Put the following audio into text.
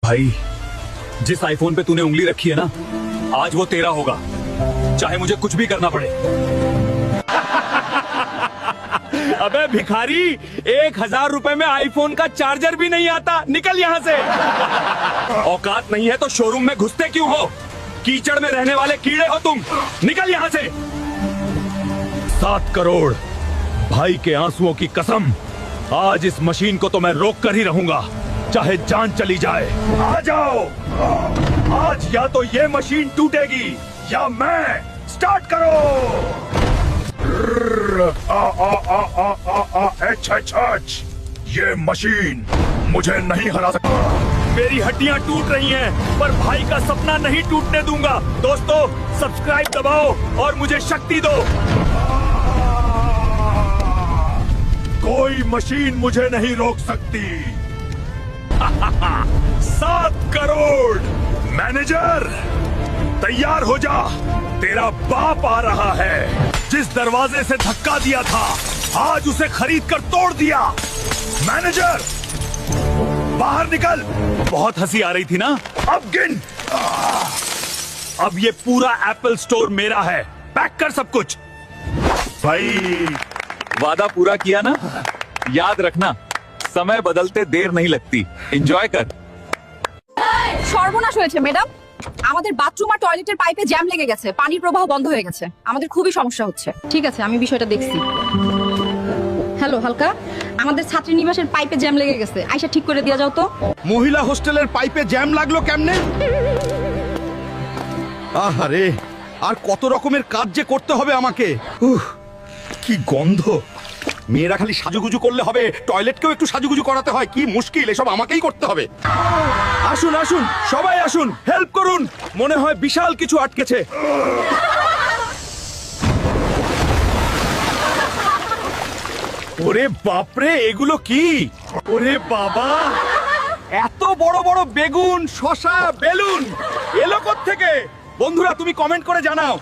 भाई, जिस आईफोन पे तूने उंगली रखी है ना, आज वो तेरा होगा, चाहे मुझे कुछ भी करना पड़े। अबे भिखारी, 1000 रुपए में आईफोन का चार्जर भी नहीं आता, निकल यहाँ से। औकात नहीं है तो शोरूम में घुसते क्यों हो? कीचड़ में रहने वाले कीड़े हो तुम, निकल यहाँ से। 7 करोड़ भाई के आंसुओं की कसम, आज इस मशीन को तो मैं रोक कर ही रहूंगा, चाहे जान चली जाए। आ जाओ, आज या तो ये मशीन टूटेगी या मैं। स्टार्ट करो। ये मशीन मुझे नहीं हरा सकती। मेरी हड्डियां टूट रही हैं, पर भाई का सपना नहीं टूटने दूंगा। दोस्तों, सब्सक्राइब दबाओ और मुझे शक्ति दो। कोई मशीन मुझे नहीं रोक सकती। 7 करोड़। मैनेजर, तैयार हो जा, तेरा बाप आ रहा है। जिस दरवाजे से धक्का दिया था, आज उसे खरीद कर तोड़ दिया। मैनेजर, बाहर निकल। बहुत हंसी आ रही थी ना? अब गिन। अब ये पूरा एप्पल स्टोर मेरा है। पैक कर सब कुछ। भाई, वादा पूरा किया ना? याद रखना, समय बदलते देर नहीं लगती। एंजॉय कर। সর্বনাশ হয়েছে ম্যাডাম, আমাদের বাথরুম আর টয়লেটের পাইপে জ্যাম লেগে গেছে, পানির প্রবাহ বন্ধ হয়ে গেছে, আমাদের খুবই সমস্যা হচ্ছে। ঠিক আছে, আমি বিষয়টা দেখছি। হ্যালো হালকা, আমাদের ছাত্রী নিবাসের পাইপে জ্যাম লেগে গেছে, আইসা ঠিক করে দিয়া যাও তো। মহিলা হোস্টেলের পাইপে জ্যাম লাগলো কেমনে? আহারে, আর কত রকমের কাজ যে করতে হবে আমাকে। কি গন্ধ। মেয়েরা খালি সাজুগুজু করলে হবে, টয়লেটকেও একটু সাজুগুজু করাতে হয়। কি মুশকিল, এসব আমাকেই করতে হবে। আসুন আসুন, সবাই আসুন, হেল্প করুন। মনে হয় বিশাল কিছু আটকেছে। ওরে বাপরে, এগুলো কি? ওরে বাবা, এত বড় বড় বেগুন, শসা, বেলুন এলো কোত্থেকে? বন্ধুরা, তুমি কমেন্ট করে জানাও।